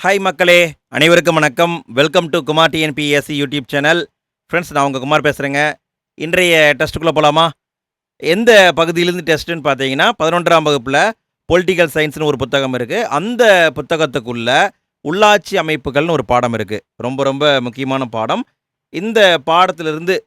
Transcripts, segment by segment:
Hi மக்களே, அனைவருக்கும் வணக்கம். Welcome to Kumar TNPSC YouTube channel. Friends, நான் உங்கள் குமார் பேசுகிறேங்க. இன்றைய டெஸ்ட்டுக்குள்ளே போகலாமா? எந்த பகுதியிலேருந்து டெஸ்ட்டுன்னு பார்த்தீங்கன்னா, 11ஆம் வகுப்பில் பொலிட்டிக்கல் சயின்ஸ்னு ஒரு புத்தகம் இருக்குது. அந்த புத்தகத்துக்குள்ள உள்ளாட்சி அமைப்புகள்னு ஒரு பாடம் இருக்குது. ரொம்ப ரொம்ப முக்கியமான பாடம். இந்த பாடத்திலிருந்து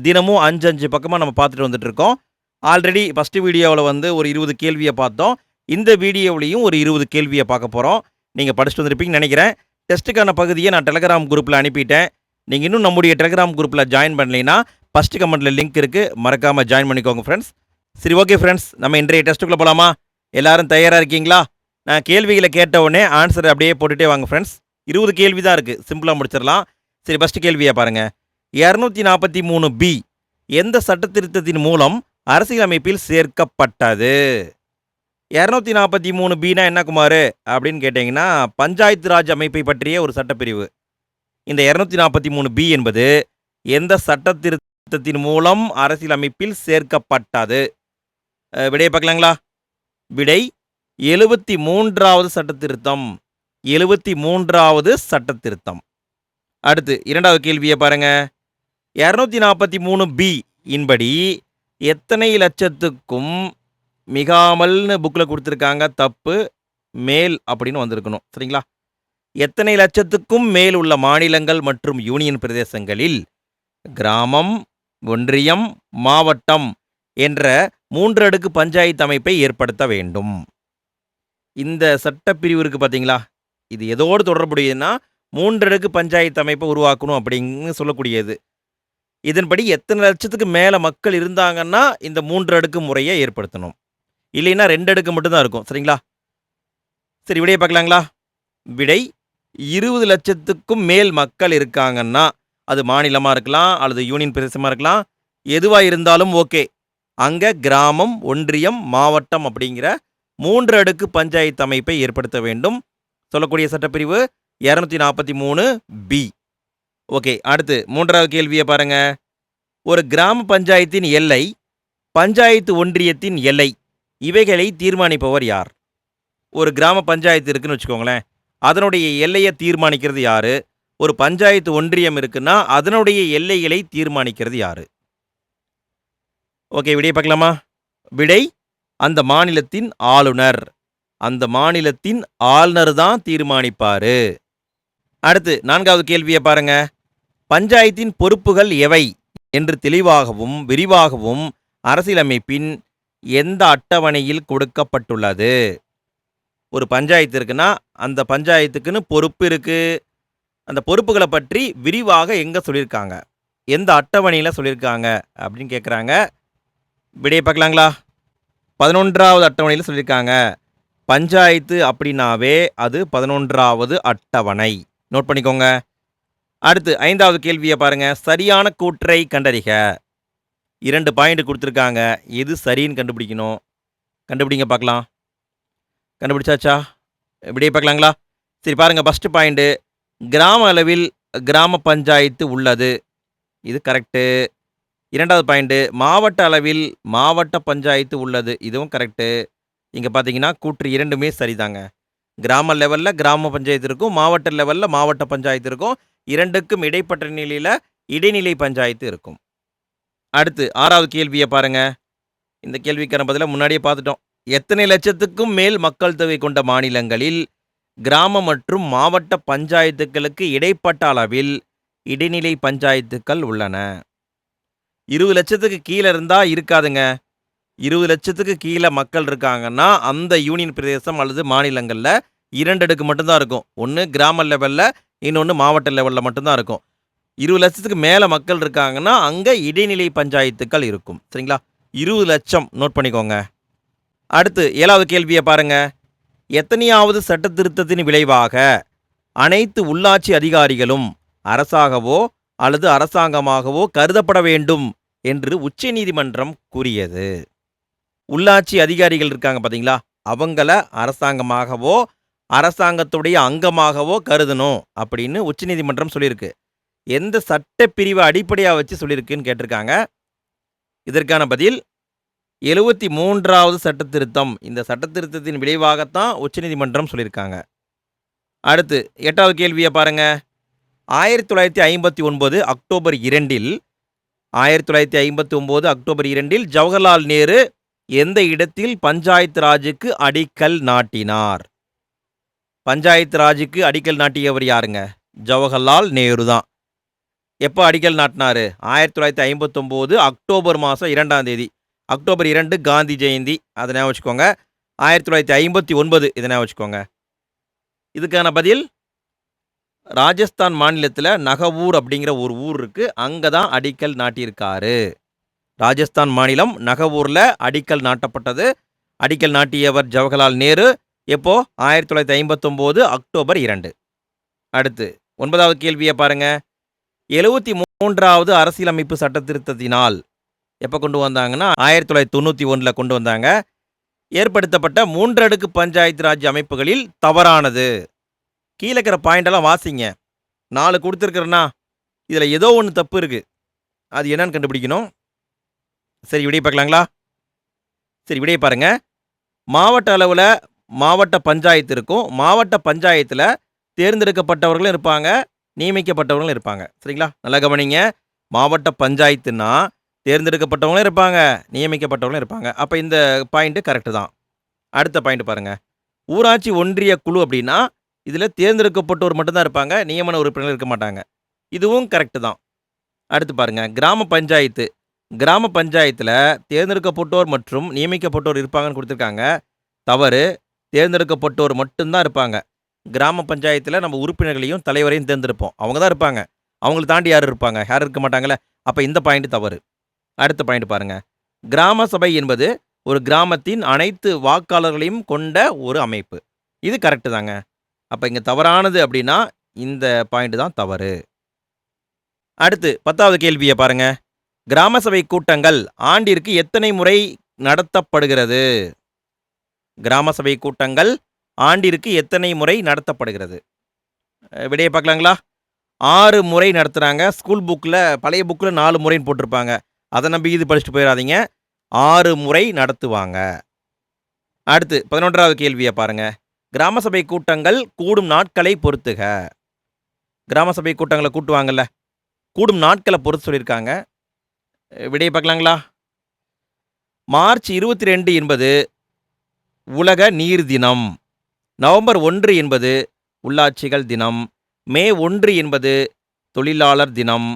தினமும் 5 பக்கமாக நம்ம பார்த்துட்டு வந்துட்டுருக்கோம். ஆல்ரெடி ஃபஸ்ட்டு வீடியோவில் ஒரு 20 கேள்வியை பார்த்தோம். இந்த வீடியோவிலையும் ஒரு 20 கேள்வியை பார்க்க போகிறோம். நீங்கள் படிச்சுட்டு வந்திருப்பீங்கன்னு நினைக்கிறேன். டெஸ்ட்டுக்கான பகுதியை நான் டெலகிராம் குரூப்பில் அனுப்பிட்டேன். நீங்கள் இன்னும் நம்முடைய டெலகிராம் குரூப்பில் ஜாயின் பண்ணலைன்னா ஃபஸ்ட்டு கமெண்ட்டில் லிங்க் இருக்குது, மறக்காமல் ஜாயின் பண்ணிக்கோங்க ஃப்ரெண்ட்ஸ். சரி, ஓகே ஃப்ரெண்ட்ஸ், நம்ம இன்றைய டெஸ்ட்டுக்குள்ளே போகலாமா? எல்லோரும் தயாராக இருக்கீங்களா? நான் கேள்விகளை கேட்ட உடனே ஆன்சர் அப்படியே போட்டுகிட்டே வாங்க ஃப்ரெண்ட்ஸ். 20 கேள்வி தான் இருக்குது, சிம்பிளாக முடிச்சிடலாம். சரி, ஃபஸ்ட்டு கேள்வியை பாருங்கள். 243B எந்த சட்டத்திருத்தத்தின் மூலம் அரசியலமைப்பில் சேர்க்கப்பட்டது? 243Bனா என்ன குமார் அப்படின்னு கேட்டிங்கன்னா, பஞ்சாயத்து ராஜ் அமைப்பை பற்றிய ஒரு சட்டப்பிரிவு. இந்த 243B என்பது எந்த சட்டத்திருத்தத்தின் மூலம் அரசியலமைப்பில் சேர்க்கப்பட்டது? விடையை பார்க்கலாங்களா? விடை 73வது சட்டத்திருத்தம். 73வது சட்டத்திருத்தம். அடுத்து இரண்டாவது கேள்வியை பாருங்க. 243B இன்படி எத்தனை லட்சத்துக்கும் மிகாமல்னு புக்கில் கொடுத்துருக்காங்க, தப்பு, மேல் அப்படின்னு வந்திருக்கணும். சரிங்களா? எத்தனை லட்சத்துக்கும் மேல் உள்ள மாநிலங்கள் மற்றும் யூனியன் பிரதேசங்களில் கிராமம், ஒன்றியம், மாவட்டம் என்ற 3 அடுக்கு பஞ்சாயத்து அமைப்பை ஏற்படுத்த வேண்டும். இந்த சட்டப்பிரிவு இருக்குது பார்த்தீங்களா, இது எதோடு தொடர்புடையதுன்னா 3 அடுக்கு பஞ்சாயத்து அமைப்பை உருவாக்கணும் அப்படின்னு சொல்லக்கூடியது. இதன்படி எத்தனை லட்சத்துக்கு மேலே மக்கள் இருந்தாங்கன்னா இந்த 3 அடுக்கு முறையை ஏற்படுத்தணும். இல்லைன்னா 2 அடுக்கு மட்டும்தான் இருக்கும். சரிங்களா? சரி, விடையை பார்க்கலாங்களா? விடை 20 லட்சத்துக்கும் மேல் மக்கள் இருக்காங்கன்னா, அது மாநிலமாக இருக்கலாம் அல்லது யூனியன் பிரதேசமாக இருக்கலாம், எதுவாக இருந்தாலும் ஓகே. அங்கே கிராமம், ஒன்றியம், மாவட்டம் அப்படிங்கிற 3 அடுக்கு பஞ்சாயத்து அமைப்பை ஏற்படுத்த வேண்டும். சொல்லக்கூடிய சட்டப்பிரிவு 243B. ஓகே, அடுத்து மூன்றாவது கேள்வியை பாருங்க. ஒரு கிராம பஞ்சாயத்தின் எல்லை, பஞ்சாயத்து ஒன்றியத்தின் எல்லை, இவைகளை தீர்மானிப்பவர் யார்? ஒரு கிராம பஞ்சாயத்து இருக்குன்னு வச்சுக்கோங்களேன், அதனுடைய எல்லையை தீர்மானிக்கிறது யாரு? ஒரு பஞ்சாயத்து ஒன்றியம் இருக்குன்னா அதனுடைய எல்லைகளை தீர்மானிக்கிறது யாரு? ஓகே, விடையை பார்க்கலாமா? விடை அந்த மாநிலத்தின் ஆளுநர். அந்த மாநிலத்தின் ஆளுநர் தான் தீர்மானிப்பாரு. அடுத்து நான்காவது கேள்வியை பாருங்க. பஞ்சாயத்தின் பொறுப்புகள் எவை என்று தெளிவாகவும் விரிவாகவும் அரசியலமைப்பின் எந்த அட்டவணையில் கொடுக்கப்பட்டுள்ளது? ஒரு பஞ்சாயத்து இருக்குன்னா அந்த பஞ்சாயத்துக்குன்னு பொறுப்பு இருக்கு. அந்த பொறுப்புகளை பற்றி விரிவாக எங்கே சொல்லியிருக்காங்க, எந்த அட்டவணையில் சொல்லியிருக்காங்க அப்படின்னு கேட்குறாங்க. விடையை பார்க்கலாங்களா? 11வது அட்டவணையில் சொல்லியிருக்காங்க. பஞ்சாயத்து அப்படின்னாவே அது 11வது அட்டவணை. நோட் பண்ணிக்கோங்க. அடுத்து 5வது கேள்வியை பாருங்க. சரியான கூற்றை கண்டறிக. 2 பாயிண்ட் கொடுத்துருக்காங்க. எது சரின்னு கண்டுபிடிக்கணும். கண்டுபிடிங்க பார்க்கலாம். கண்டுபிடிச்சாச்சா? விடையை பார்க்கலாங்களா? சரி, பாருங்க. ஃபஸ்ட்டு பாயிண்ட்டு, கிராம அளவில் கிராம பஞ்சாயத்து உள்ளது. இது கரெக்டு. 2வது பாயிண்ட்டு, மாவட்ட அளவில் மாவட்ட பஞ்சாயத்து உள்ளது. இதுவும் கரெக்டு. இங்கே பார்த்தீங்கன்னா கூற்று 2மே சரிதாங்க. கிராம லெவலில் கிராம பஞ்சாயத்து இருக்கும், மாவட்ட லெவலில் மாவட்ட பஞ்சாயத்து இருக்கும். 2க்கும் இடைப்பட்ட நிலையில் இடைநிலை பஞ்சாயத்து இருக்கும். அடுத்து 6வது கேள்வியை பாருங்க. இந்த கேள்விக்கான பதிலை முன்னாடியே பார்த்துட்டோம். எத்தனை லட்சத்துக்கும் மேல் மக்கள் தொகை கொண்ட மாநிலங்களில் கிராம மற்றும் மாவட்ட பஞ்சாயத்துக்களுக்கு இடைப்பட்ட அளவில் இடைநிலை பஞ்சாயத்துக்கள் உள்ளன? 20 லட்சத்துக்கு கீழே இருந்தால் இருக்காதுங்க. 20 லட்சத்துக்கு கீழே மக்கள் இருக்காங்கன்னா அந்த யூனியன் பிரதேசம் அல்லது மாநிலங்களில் 2 அடுக்கு மட்டும்தான் இருக்கும். ஒன்று கிராம லெவலில், இன்னொன்று மாவட்ட லெவலில் மட்டும்தான் இருக்கும். 20 லட்சத்துக்கு மேலே மக்கள் இருக்காங்கன்னா அங்கே இடைநிலை பஞ்சாயத்துக்கள் இருக்கும். சரிங்களா? 20 லட்சம் நோட் பண்ணிக்கோங்க. அடுத்து 7வது கேள்வியை பாருங்க. எத்தனையாவது சட்ட திருத்தத்தின் விளைவாக அனைத்து உள்ளாட்சி அதிகாரிகளும் அரசாகவோ அல்லது அரசாங்கமாகவோ கருதப்பட வேண்டும் என்று உச்சநீதிமன்றம் கூறியது? உள்ளாட்சி அதிகாரிகள் இருக்காங்க பார்த்தீங்களா, அவங்கள அரசாங்கமாகவோ அரசாங்கத்துடைய அங்கமாகவோ கருதணும் அப்படின்னு உச்சநீதிமன்றம் சொல்லியிருக்கு. எந்த சட்டப்பிரிவை அடிப்படையாக வச்சு சொல்லியிருக்குன்னு கேட்டிருக்காங்க. இதற்கான பதில் 73வது சட்டத்திருத்தம். இந்த சட்டத்திருத்தத்தின் விளைவாகத்தான் உச்சநீதிமன்றம் சொல்லியிருக்காங்க. அடுத்து 8வது கேள்வியை பாருங்க. 1959 அக்டோபர் 2இல் 1959 அக்டோபர் 2இல் ஜவஹர்லால் நேரு எந்த இடத்தில் பஞ்சாயத்து ராஜுக்கு அடிக்கல் நாட்டினார்? பஞ்சாயத்து ராஜுக்கு அடிக்கல் நாட்டியவர் யாருங்க? ஜவஹர்லால் நேரு தான். எப்போ அடிக்கல் நாட்டினாரு? 1959 அக்டோபர் மாதம் 2ஆம் தேதி. அக்டோபர் 2 காந்தி ஜெயந்தி, அதை ஞாபகம் வச்சுக்கோங்க. 1959 இதை ஞாபகம் வச்சுக்கோங்க. இதுக்கான பதில் ராஜஸ்தான் மாநிலத்தில் நகவூர் அப்படிங்கிற ஒரு ஊர் இருக்குது, அங்கே தான் அடிக்கல் நாட்டியிருக்காரு. ராஜஸ்தான் மாநிலம் நகவூரில் அடிக்கல் நாட்டப்பட்டது. அடிக்கல் நாட்டியவர் ஜவஹர்லால் நேரு. எப்போ? 1959 அக்டோபர் 2. அடுத்து 9வது கேள்வியை பாருங்க. 73வது அரசியலமைப்பு சட்ட திருத்தத்தினால் எப்போ கொண்டு வந்தாங்கன்னா 1991 கொண்டு வந்தாங்க. ஏற்படுத்தப்பட்ட 3 அடுக்கு பஞ்சாயத்து ராஜ் அமைப்புகளில் தவறானது. கீழே இருக்கிற பாயிண்டெல்லாம் வாசிங்க. 4 கொடுத்துருக்கிறேன்னா இதில் ஏதோ ஒன்று தப்பு இருக்குது. அது என்னன்னு கண்டுபிடிக்கணும். சரி, விடையை பார்க்கலாங்களா? சரி, விடையை பாருங்க. மாவட்ட அளவில் மாவட்ட பஞ்சாயத்து இருக்கும். மாவட்ட பஞ்சாயத்தில் தேர்ந்தெடுக்கப்பட்டவர்களும் இருப்பாங்க, நியமிக்கப்பட்டவர்களும் இருப்பாங்க. சரிங்களா? நல்லா கவனிங்க. மாவட்ட பஞ்சாயத்துன்னா தேர்ந்தெடுக்கப்பட்டவங்களும் இருப்பாங்க, நியமிக்கப்பட்டவங்களும் இருப்பாங்க. அப்போ இந்த பாயிண்ட்டு கரெக்டு தான். அடுத்த பாயிண்ட் பாருங்க. ஊராட்சி ஒன்றிய குழு அப்படின்னா இதில் தேர்ந்தெடுக்கப்பட்டோர் மட்டும்தான் இருப்பாங்க, நியமன உறுப்பினர்கள் இருக்க மாட்டாங்க. இதுவும் கரெக்டு தான். அடுத்து பாருங்க. கிராம பஞ்சாயத்து. கிராம பஞ்சாயத்தில் தேர்ந்தெடுக்கப்பட்டோர் மற்றும் நியமிக்கப்பட்டோர் இருப்பாங்கன்னு கொடுத்துருக்காங்க. தவறு. தேர்ந்தெடுக்கப்பட்டோர் மட்டும்தான் இருப்பாங்க. கிராம பஞ்சாயத்தில் நம்ம உறுப்பினர்களையும் தலைவரையும் தேர்ந்தெடுப்போம், அவங்க தான் இருப்பாங்க. அவங்களை தாண்டி யார் இருப்பாங்க? யாரும் இருக்க மாட்டாங்களே. அப்போ இந்த பாயிண்ட் தவறு. அடுத்த பாயிண்ட் பாருங்க. கிராம சபை என்பது ஒரு கிராமத்தின் அனைத்து வாக்காளர்களையும் கொண்ட ஒரு அமைப்பு. இது கரெக்டு தாங்க. அப்போ இங்கே தவறானது அப்படின்னா இந்த பாயிண்ட் தான் தவறு. அடுத்து 10வது கேள்வியை பாருங்க. கிராம சபை கூட்டங்கள் ஆண்டிற்கு எத்தனை முறை நடத்தப்படுகிறது? கிராம சபை கூட்டங்கள் ஆண்டிற்கு எத்தனை முறை நடத்தப்படுகிறது? விடையை பார்க்கலாங்களா? 6 முறை நடத்துகிறாங்க. ஸ்கூல் புக்கில், பழைய புக்கில் 4 முறைன்னு போட்டிருப்பாங்க. அதை நம்பி இது படிச்சுட்டு போயிடாதீங்க. 6 முறை நடத்துவாங்க. அடுத்து 11வது கேள்வியை பாருங்க. கிராம சபை கூட்டங்கள் கூடும் நாட்களை பொறுத்துக. கிராம சபை கூட்டங்களை கூட்டுவாங்கல்ல, கூடும் நாட்களை பொறுத்து சொல்லியிருக்காங்க. விடையை பார்க்கலாங்களா? மார்ச் 22 என்பது உலக நீர் தினம். நவம்பர் 1 என்பது உள்ளாட்சிகள் தினம். மே 1 என்பது தொழிலாளர் தினம்.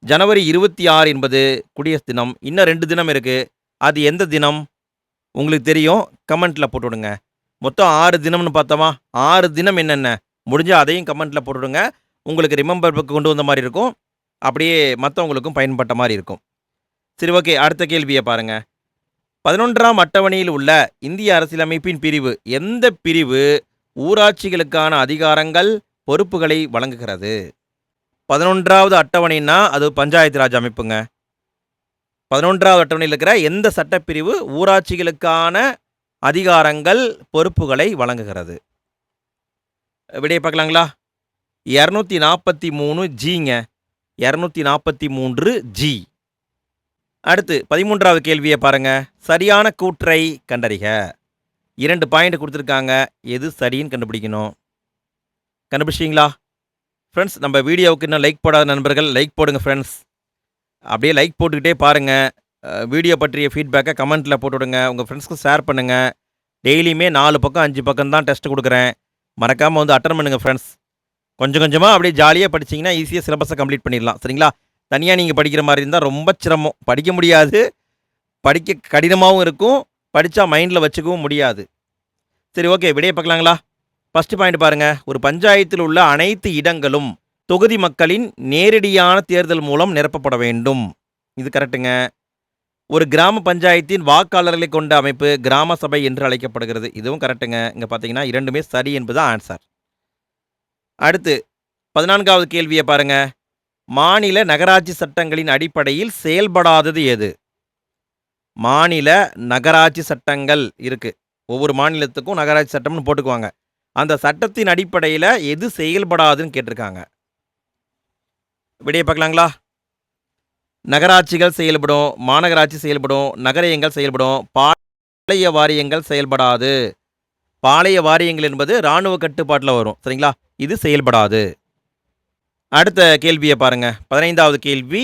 ஜனவரி 26 என்பது குடியரசு தினம். இன்னும் 2 தினம் இருக்குது. அது எந்த தினம் உங்களுக்கு தெரியும்? கமெண்ட்டில் போட்டுவிடுங்க. மொத்தம் 6 தினம்னு பார்த்தோமா? 6 தினம் என்னென்ன முடிஞ்சால் அதையும் கமெண்ட்டில் போட்டுவிடுங்க. உங்களுக்கு ரிமெம்பர் புக்கு கொண்டு வந்த மாதிரி இருக்கும், அப்படியே மற்றவங்களுக்கும் பயன்பட்ட மாதிரி இருக்கும். சரி, ஓகே. அடுத்த கேள்வியை பாருங்கள். 11ஆம் அட்டவணையில் உள்ள இந்திய அரசியலமைப்பின் பிரிவு எந்த பிரிவு ஊராட்சிகளுக்கான அதிகாரங்கள் பொறுப்புகளை வழங்குகிறது? 11வது அட்டவணைன்னா அது பஞ்சாயத்து ராஜ் அமைப்புங்க. 11வது அட்டவணையில் இருக்கிற எந்த சட்டப்பிரிவு ஊராட்சிகளுக்கான அதிகாரங்கள் பொறுப்புகளை வழங்குகிறது? விடையை பார்க்கலாங்களா? 243 ஜிங்க. 243 ஜி. அடுத்து 13வது கேள்வியை பாருங்க. சரியான கூற்றை கண்டறிக. 2 பாயிண்ட் கொடுத்துருக்காங்க, எது சரின்னு கண்டுபிடிக்கணும். கண்டுபிடிச்சிங்களா ஃப்ரெண்ட்ஸ்? நம்ம வீடியோவுக்கு இன்னும் லைக் போடாத நண்பர்கள் லைக் போடுங்க ஃப்ரெண்ட்ஸ். அப்படியே லைக் போட்டுக்கிட்டே பாருங்கள். வீடியோ பற்றிய ஃபீட்பேக்கை கமெண்ட்டில் போட்டுவிடுங்க. உங்கள் ஃப்ரெண்ட்ஸ்க்கு ஷேர் பண்ணுங்கள். டெய்லியுமே 4 பக்கம் 5 பக்கம் தான் டெஸ்ட் கொடுக்குறேன். மறக்காமல் வந்து அட்டன் பண்ணுங்கள் ஃப்ரெண்ட்ஸ். கொஞ்சம் கொஞ்சமாக அப்படியே ஜாலியாக படிச்சிங்கன்னா ஈஸியாக சிலபஸை கம்ப்ளீட் பண்ணிடலாம். சரிங்களா? தனியாக நீங்கள் படிக்கிற மாதிரி இருந்தால் ரொம்ப சிரமம், படிக்க முடியாது, படிக்க கடினமாகவும் இருக்கும், படித்தா மைண்டில் வச்சுக்கவும் முடியாது. சரி, ஓகே. விடையை பார்க்கலாங்களா? ஃபஸ்ட்டு பாயிண்ட் பாருங்கள். ஒரு பஞ்சாயத்தில் உள்ள அனைத்து இடங்களும் தொகுதி மக்களின் நேரடியான தேர்தல் மூலம் நிரப்பப்பட வேண்டும். இது கரெக்டுங்க. ஒரு கிராம பஞ்சாயத்தின் வாக்காளர்களை கொண்ட அமைப்பு கிராம சபை என்று அழைக்கப்படுகிறது. இதுவும் கரெக்டுங்க. இங்கே பார்த்தீங்கன்னா 2மே சரி என்பது ஆன்சர். அடுத்து 14வது கேள்வியை பாருங்க. மாநில நகராட்சி சட்டங்களின் அடிப்படையில் செயல்படாதது எது? மாநில நகராட்சி சட்டங்கள் இருக்கு. ஒவ்வொரு மாநிலத்துக்கும் நகராட்சி சட்டம்னு போட்டுக்குவாங்க. அந்த சட்டத்தின் அடிப்படையில் எது செயல்படாதுன்னு கேட்டிருக்காங்க. விடையை பார்க்கலாங்களா? நகராட்சிகள் செயல்படும், மாநகராட்சி செயல்படும், நகரையங்கள் செயல்படும், பாளைய வாரியங்கள் செயல்படாது. பாளைய வாரியங்கள் என்பது இராணுவ கட்டுப்பாட்டில் வரும். சரிங்களா? இது செயல்படாது. அடுத்த கேள்வியை பாருங்க. 15வது கேள்வி.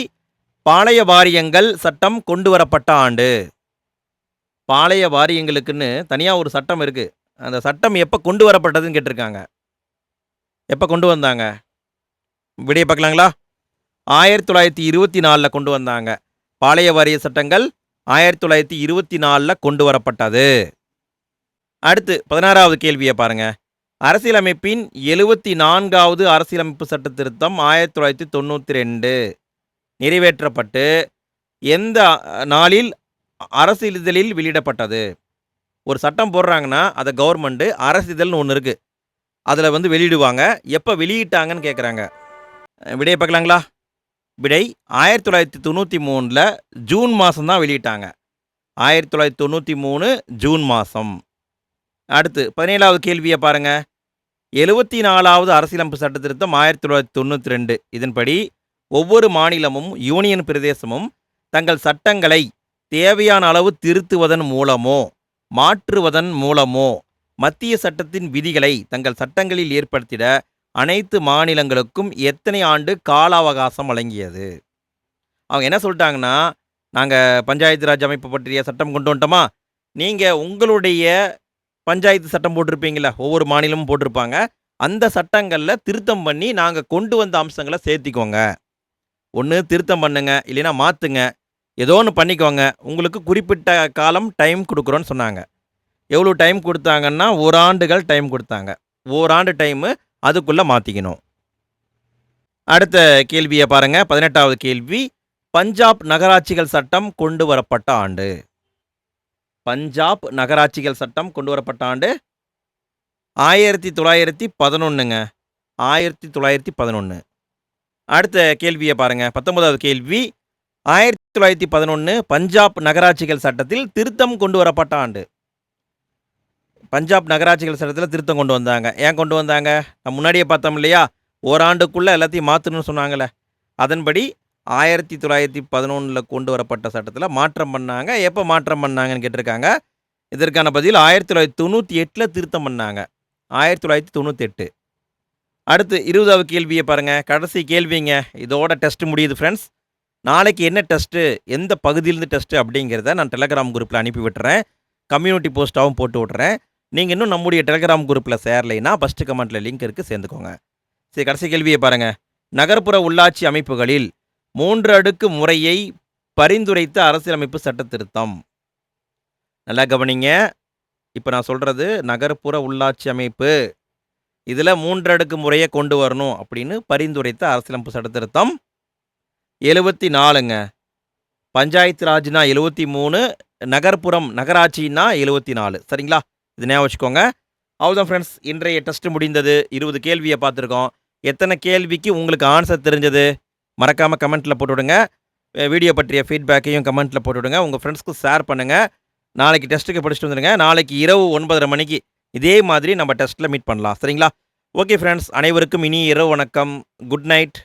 பாளைய வாரியங்கள் சட்டம் கொண்டு வரப்பட்ட ஆண்டு. பாளைய வாரியங்களுக்குன்னு தனியா ஒரு சட்டம் இருக்கு. அந்த சட்டம் எப்ப கொண்டு வரப்பட்டதுன்னு கேட்டிருக்காங்க. எப்ப கொண்டு வந்தாங்க? விடைய பார்க்கலாங்களா? 1924ல கொண்டு வந்தாங்க. பாளைய வாரிய சட்டங்கள் 1924ல கொண்டு வரப்பட்டது. அடுத்து 16வது கேள்வியை பாருங்க. அரசியலமைப்பின் 74வது அரசியலமைப்பு சட்ட திருத்தம் 1992 நிறைவேற்றப்பட்டு எந்த நாளில் அரசிதழில் வெளியிடப்பட்டது? ஒரு சட்டம் போடுறாங்கன்னா அதை கவர்மெண்ட் அரசிதழ்னு ஒன்று இருக்கு. அதில் வந்து வெளியிடுவாங்க. எப்போ வெளியிட்டாங்கன்னு கேட்குறாங்க. விடையை பார்க்கலாங்களா? விடை 1993ல் ஜூன் மாதம் தான் வெளியிட்டாங்க. 1993 ஜூன் மாதம். அடுத்து 17வது கேள்வியை பாருங்க. 74வது அரசியலமைப்பு சட்ட திருத்தம் 1992 இதன்படி ஒவ்வொரு மாநிலமும் யூனியன் பிரதேசமும் தங்கள் சட்டங்களை தேவையான அளவு திருத்துவதன் மூலமோ மாற்றுவதன் மூலமோ மத்திய சட்டத்தின் விதிகளை தங்கள் சட்டங்களில் ஏற்படுத்திட அனைத்து மாநிலங்களுக்கும் எத்தனை ஆண்டு கால அவகாசம் வழங்கியது? அவங்க என்ன சொல்லிட்டாங்கன்னா, நாங்கள் பஞ்சாயத்து ராஜ் அமைப்பு பற்றிய சட்டம் கொண்டு வந்துட்டோமா, நீங்கள் உங்களுடைய பஞ்சாயத்து சட்டம் போட்டிருப்பீங்களா, ஒவ்வொரு மாநிலமும் போட்டிருப்பாங்க, அந்த சட்டங்களில் திருத்தம் பண்ணி நாங்கள் கொண்டு வந்த அம்சங்களை சேர்த்திக்கோங்க. ஒன்று திருத்தம் பண்ணுங்க, இல்லைன்னா மாற்றுங்க, ஏதோ ஒன்று பண்ணிக்கோங்க. உங்களுக்கு குறிப்பிட்ட காலம் டைம் கொடுக்குறோன்னு சொன்னாங்க. எவ்வளோ டைம் கொடுத்தாங்கன்னா, ஓராண்டுகள் டைம் கொடுத்தாங்க. ஓராண்டு டைமு அதுக்குள்ளே மாற்றிக்கணும். அடுத்த கேள்வியை பாருங்க. 18வது கேள்வி. பஞ்சாப் நகராட்சிகள் சட்டம் கொண்டு வரப்பட்ட ஆண்டு. பஞ்சாப் நகராட்சிகள் சட்டம் கொண்டு வரப்பட்ட ஆண்டு 1911ங்க. 1911. அடுத்த கேள்வியை பாருங்க. 19வது கேள்வி. 1911 பஞ்சாப் நகராட்சிகள் சட்டத்தில் திருத்தம் கொண்டு வரப்பட்ட ஆண்டு. பஞ்சாப் நகராட்சிகள் சட்டத்தில் திருத்தம் கொண்டு வந்தாங்க. ஏன் கொண்டு வந்தாங்க? நம்ம முன்னாடியே பார்த்தோம் இல்லையா, ஓராண்டுக்குள்ளே எல்லாத்தையும் மாற்றணும்னு சொன்னாங்களே, அதன்படி 1911 கொண்டு வரப்பட்ட சட்டத்தில் மாற்றம் பண்ணாங்க. எப்போ மாற்றம் பண்ணாங்கன்னு கேட்டிருக்காங்க. இதற்கான பதில் 1998 திருத்தம் பண்ணாங்க. 1998. அடுத்து 20வது கேள்வியை பாருங்கள். கடைசி கேள்விங்க. இதோட டெஸ்ட் முடியுது ஃப்ரெண்ட்ஸ். நாளைக்கு என்ன டெஸ்ட்டு, எந்த பகுதியிலேருந்து டெஸ்ட்டு அப்படிங்கிறத நான் டெலகிராம் குரூப்பில் அனுப்பி விட்டுறேன். கம்யூனிட்டி போஸ்ட்டாகவும் போட்டு விட்றேன். நீங்கள் இன்னும் நம்முடைய டெலகிராம் குரூப்பில் சேரலைன்னா ஃபஸ்ட்டு கமெண்ட்டில் லிங்க் இருக்குது, சேர்ந்துக்கோங்க. சரி, கடைசி கேள்வியை பாருங்கள். நகர்ப்புற உள்ளாட்சி அமைப்புகளில் 3 அடுக்கு முறையை பரிந்துரைத்த அரசியலமைப்பு சட்ட திருத்தம். நல்லா கவனிங்க. இப்போ நான் சொல்கிறது நகர்ப்புற உள்ளாட்சி அமைப்பு, இதில் 3 அடுக்கு முறையை கொண்டு வரணும் அப்படின்னு பரிந்துரைத்த அரசியலமைப்பு சட்ட திருத்தம் 74ங்க. பஞ்சாயத்து ராஜ்னா 73, நகர்ப்புறம் நகராட்சின்னா 74. சரிங்களா? இது ஞாபகம் வச்சுக்கோங்க. அவ்வளோதான் ஃப்ரெண்ட்ஸ், இன்றைய டெஸ்ட் முடிந்தது. 20 கேள்வியை பார்த்துருக்கோம். எத்தனை கேள்விக்கு உங்களுக்கு ஆன்சர் தெரிஞ்சது மறக்காமல் கமெண்ட்டில் போட்டுவிடுங்க. வீடியோ பற்றிய ஃபீட்பேக்கையும் கமெண்ட்டில் போட்டுவிடுங்க. உங்கள் ஃப்ரெண்ட்ஸ்க்கு ஷேர் பண்ணுங்கள். நாளைக்கு டெஸ்ட்டுக்கு படிச்சுட்டு வந்துடுங்க. நாளைக்கு இரவு 9:30 மணிக்கு இதே மாதிரி நம்ம டெஸ்ட்டில் மீட் பண்ணலாம். சரிங்களா? ஓகே ஃப்ரெண்ட்ஸ், அனைவருக்கும் இனி இரவு வணக்கம். Good night.